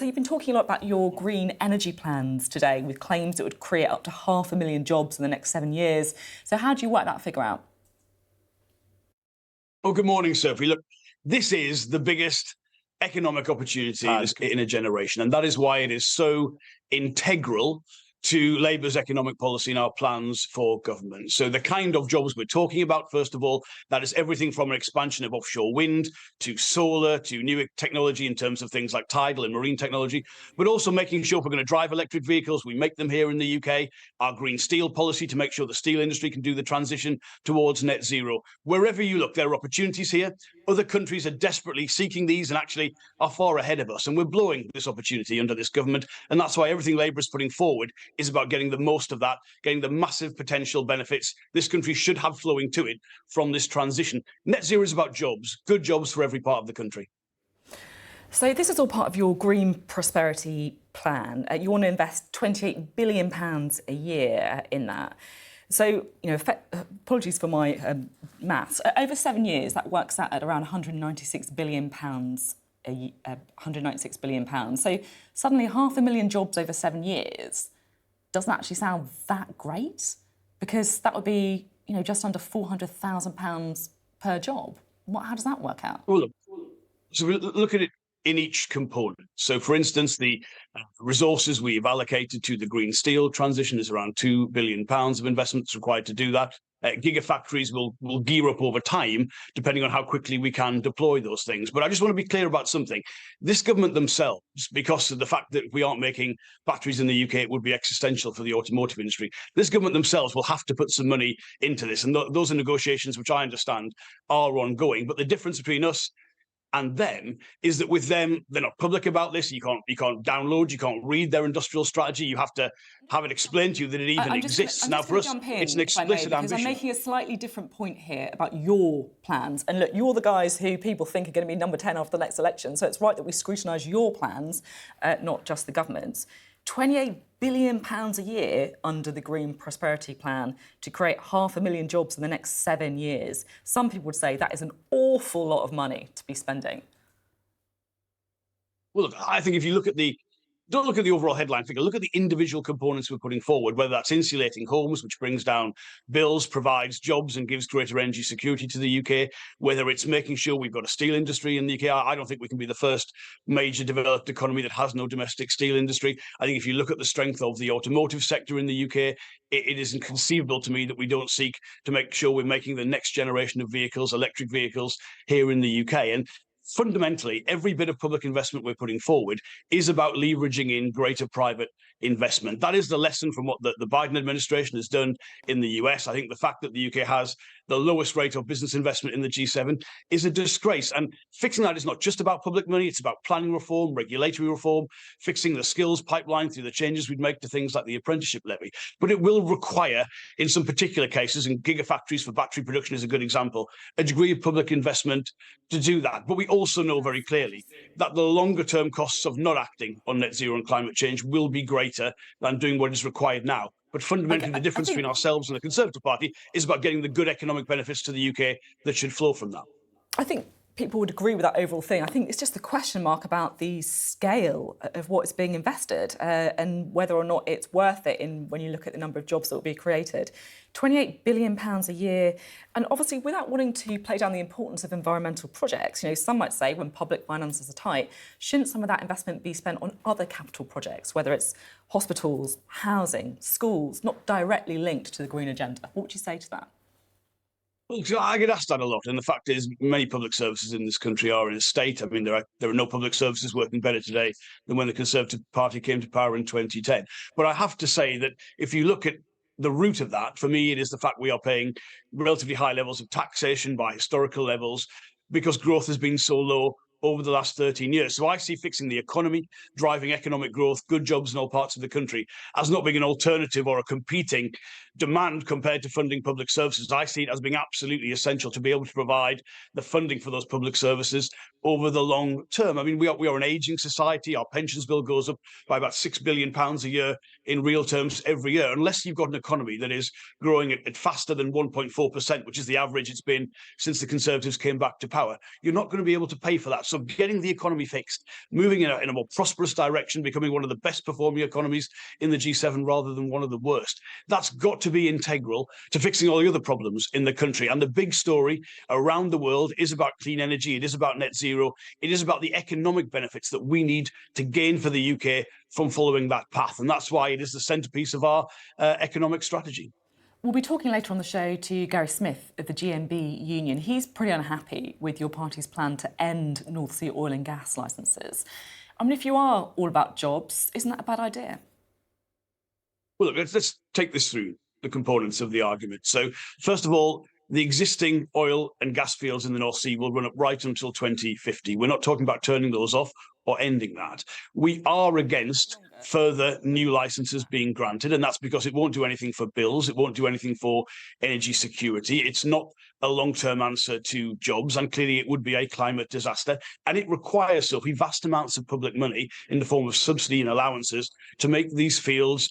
So you've been talking a lot about your green energy plans today with claims it would create up to 500,000 jobs in the next 7 years. So how do you work that figure out? Oh, good morning, Sophie. Look, this is the biggest economic opportunity in a generation, and that is why it is so integral to Labour's economic policy and our plans for government. So the kind of jobs we're talking about, first of all, that is everything from an expansion of offshore wind to solar to new technology in terms of things like tidal and marine technology, but also making sure if we're going to drive electric vehicles, we make them here in the UK, our green steel policy to make sure the steel industry can do the transition towards net zero. Wherever you look, there are opportunities here. Other countries are desperately seeking these and actually are far ahead of us. And we're blowing this opportunity under this government. And that's why everything Labour is putting forward is about getting the most of that, getting the massive potential benefits this country should have flowing to it from this transition. Net zero is about jobs, good jobs for every part of the country. So this is all part of your green prosperity plan. You want to invest £28 billion a year in that. So, apologies for my maths. Over 7 years, that works out at around £196 billion. £196 billion. So suddenly 500,000 jobs over 7 years doesn't actually sound that great, because that would be, just under £400,000 per job. How does that work out? Well, so we look at it in each component. So, for instance, the resources we've allocated to the green steel transition is around £2 billion of investments required to do that. Gigafactories will gear up over time, depending on how quickly we can deploy those things. But I just want to be clear about something. This government themselves, because of the fact that if we aren't making batteries in the UK, it would be existential for the automotive industry. This government themselves will have to put some money into this. And those are negotiations, which I understand are ongoing. But the difference between us and them is that with them, they're not public about this. You can't download, you can't read their industrial strategy. You have to have it explained to you that it even exists. Now, for us, it's an explicit ambition. I'm making a slightly different point here about your plans. And look, you're the guys who people think are going to be number 10 after the next election. So it's right that we scrutinise your plans, not just the government's. £28 billion a year under the Green Prosperity Plan to create 500,000 jobs in the next 7 years. Some people would say that is an awful lot of money to be spending. Well, look, I think if you don't look at the overall headline figure, look at the individual components we're putting forward, whether that's insulating homes, which brings down bills, provides jobs and gives greater energy security to the UK, whether it's making sure we've got a steel industry in the UK. I don't think we can be the first major developed economy that has no domestic steel industry. I think if you look at the strength of the automotive sector in the UK, it is inconceivable to me that we don't seek to make sure we're making the next generation of vehicles, electric vehicles, here in the UK. And fundamentally, every bit of public investment we're putting forward is about leveraging in greater private investment. That is the lesson from what the Biden administration has done in the US. I think the fact that the UK has the lowest rate of business investment in the G7 is a disgrace. And fixing that is not just about public money, it's about planning reform, regulatory reform, fixing the skills pipeline through the changes we'd make to things like the apprenticeship levy. But it will require, in some particular cases, and gigafactories for battery production is a good example, a degree of public investment to do that. But we also know very clearly that the longer term costs of not acting on net zero and climate change will be greater than doing what is required now. But fundamentally, the difference between ourselves and the Conservative Party is about getting the good economic benefits to the UK that should flow from that. I think people would agree with that overall thing. I think it's just the question mark about the scale of what is being invested and whether or not it's worth it when you look at the number of jobs that will be created. £28 billion a year. And obviously, without wanting to play down the importance of environmental projects, some might say when public finances are tight, shouldn't some of that investment be spent on other capital projects, whether it's hospitals, housing, schools, not directly linked to the green agenda? What would you say to that? Well, I get asked that a lot, and the fact is many public services in this country are in a state. I mean, there are no public services working better today than when the Conservative Party came to power in 2010. But I have to say that if you look at the root of that, for me, it is the fact we are paying relatively high levels of taxation by historical levels because growth has been so low over the last 13 years. So I see fixing the economy, driving economic growth, good jobs in all parts of the country as not being an alternative or a competing demand compared to funding public services. I see it as being absolutely essential to be able to provide the funding for those public services over the long term. I mean, we are an ageing society. Our pensions bill goes up by about £6 billion a year in real terms every year. Unless you've got an economy that is growing at faster than 1.4%, which is the average it's been since the Conservatives came back to power, you're not going to be able to pay for that. So getting the economy fixed, moving in a more prosperous direction, becoming one of the best performing economies in the G7 rather than one of the worst, that's got to be integral to fixing all the other problems in the country. And the big story around the world is about clean energy. It is about net zero. It is about the economic benefits that we need to gain for the UK from following that path. And that's why it is the centrepiece of our economic strategy. We'll be talking later on the show to Gary Smith of the GMB union. He's pretty unhappy with your party's plan to end North Sea oil and gas licences. I mean, if you are all about jobs, isn't that a bad idea? Well, look, let's take this through the components of the argument. So, first of all, the existing oil and gas fields in the North Sea will run up right until 2050. We're not talking about turning those off or ending that. We are against further new licenses being granted, and that's because it won't do anything for bills, it won't do anything for energy security. It's not a long-term answer to jobs, and clearly it would be a climate disaster. And it requires, Sophie, vast amounts of public money in the form of subsidy and allowances to make these fields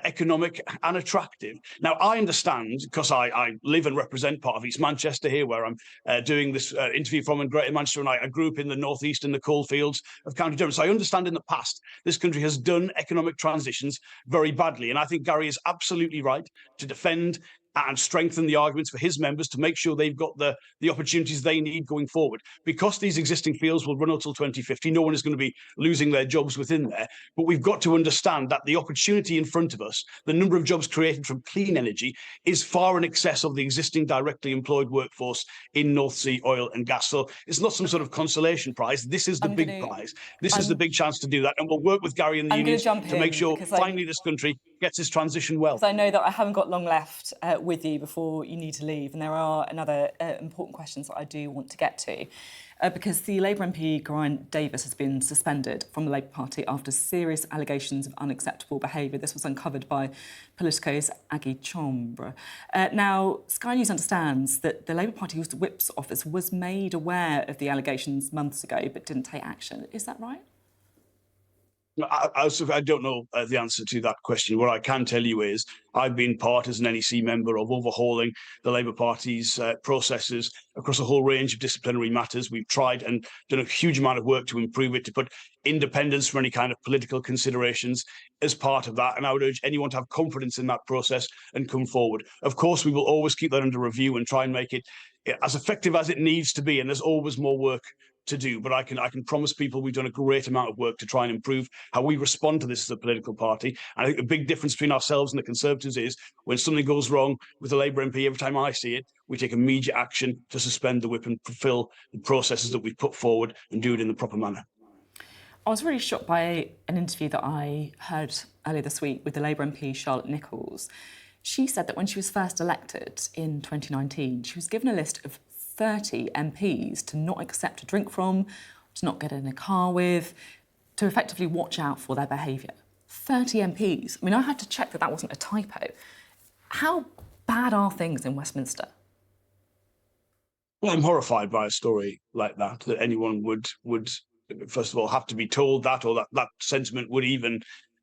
economic and attractive. Now, I understand, because I live and represent part of East Manchester here, where I'm doing this interview from in Greater Manchester, and I grew up in the northeast in the coal fields of County Durham. So I understand in the past, this country has done economic transitions very badly. And I think Gary is absolutely right to defend and strengthen the arguments for his members to make sure they've got the opportunities they need going forward. Because these existing fields will run until 2050, no one is going to be losing their jobs within there. But we've got to understand that the opportunity in front of us, the number of jobs created from clean energy, is far in excess of the existing directly employed workforce in North Sea oil and gas. So it's not some sort of consolation prize. This is the big prize. This is the big chance to do that. And we'll work with Gary and the unions to make sure finally this country gets its transition well. Because I know that I haven't got long left with you before you need to leave, and there are another important questions that I do want to get to. Because the Labour MP Geraint Davis has been suspended from the Labour Party after serious allegations of unacceptable behaviour. This was uncovered by Politico's Aggie Chambre. Now, Sky News understands that the Labour Party's whip's office was made aware of the allegations months ago but didn't take action. Is that right? I don't know the answer to that question. What I can tell you is I've been part as an NEC member of overhauling the Labour Party's processes across a whole range of disciplinary matters. We've tried and done a huge amount of work to improve it, to put independence from any kind of political considerations as part of that. And I would urge anyone to have confidence in that process and come forward. Of course, we will always keep that under review and try and make it as effective as it needs to be. And there's always more work to do, but I can promise people we've done a great amount of work to try and improve how we respond to this as a political party. And I think the big difference between ourselves and the Conservatives is when something goes wrong with a Labour MP, every time I see it, we take immediate action to suspend the whip and fulfil the processes that we've put forward and do it in the proper manner. I was really shocked by an interview that I heard earlier this week with the Labour MP Charlotte Nichols. She said that when she was first elected in 2019, she was given a list of 30 MPs to not accept a drink from, to not get in a car with, to effectively watch out for their behaviour. 30 MPs. I mean, I had to check that that wasn't a typo. How bad are things in Westminster? Well, I'm horrified by a story like that anyone would first of all have to be told that, or that sentiment would even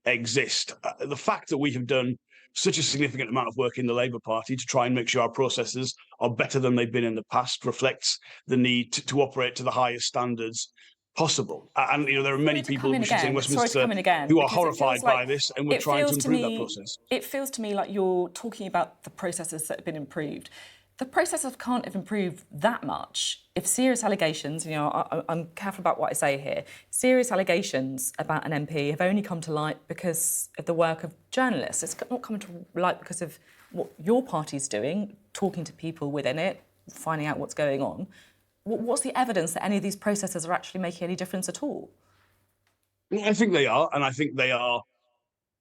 exist. The fact that we have done such a significant amount of work in the Labour Party to try and make sure our processes are better than they've been in the past reflects the need to operate to the highest standards possible. And there are many people in Westminster who are horrified by this, and we're trying to improve that process. It feels to me like you're talking about the processes that have been improved. The processes can't have improved that much if serious allegations, I'm careful about what I say here, serious allegations about an MP have only come to light because of the work of journalists. It's not come to light because of what your party's doing, talking to people within it, finding out what's going on. What's the evidence that any of these processes are actually making any difference at all? I think they are, and I think they are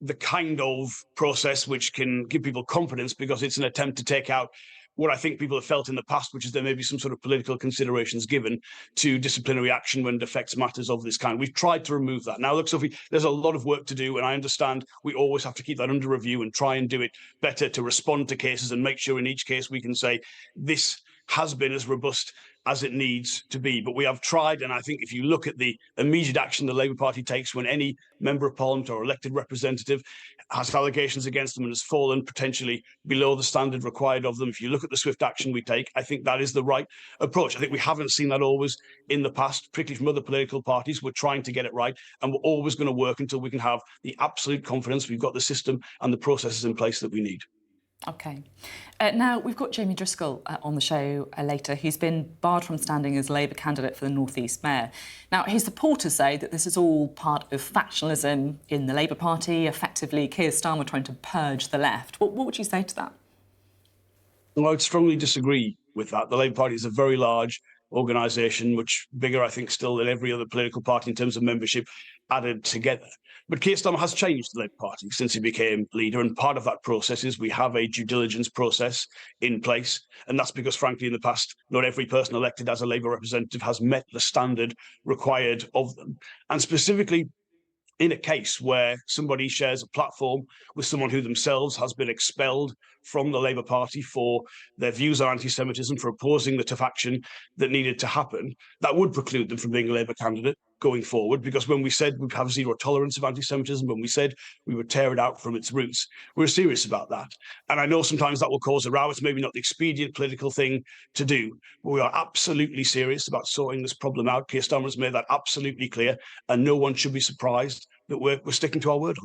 the kind of process which can give people confidence, because it's an attempt to take out what I think people have felt in the past, which is there may be some sort of political considerations given to disciplinary action when it affects matters of this kind. We've tried to remove that. Now, look, Sophie, there's a lot of work to do, and I understand we always have to keep that under review and try and do it better to respond to cases and make sure in each case we can say this has been as robust as it needs to be. But we have tried, and I think if you look at the immediate action the Labour Party takes when any member of Parliament or elected representative has allegations against them and has fallen potentially below the standard required of them, if you look at the swift action we take, I think that is the right approach. I think we haven't seen that always in the past, particularly from other political parties. We're trying to get it right, and we're always going to work until we can have the absolute confidence we've got the system and the processes in place that we need. OK. Now, we've got Jamie Driscoll on the show later. He's been barred from standing as Labour candidate for the North East Mayor. Now, his supporters say that this is all part of factionalism in the Labour Party, effectively Keir Starmer trying to purge the left. What would you say to that? Well, I would strongly disagree with that. The Labour Party is a very large organisation, much bigger, I think, still than every other political party in terms of membership added together. But Keir Starmer has changed the Labour Party since he became leader, and part of that process is we have a due diligence process in place, and that's because, frankly, in the past, not every person elected as a Labour representative has met the standard required of them. And specifically, in a case where somebody shares a platform with someone who themselves has been expelled from the Labour Party for their views on anti-Semitism, for opposing the tough action that needed to happen, that would preclude them from being a Labour candidate going forward. Because when we said we'd have zero tolerance of anti-Semitism, when we said we would tear it out from its roots, we're serious about that. And I know sometimes that will cause a row. It's maybe not the expedient political thing to do, but we are absolutely serious about sorting this problem out. Keir Starmer has made that absolutely clear, and no one should be surprised that we're sticking to our word on it.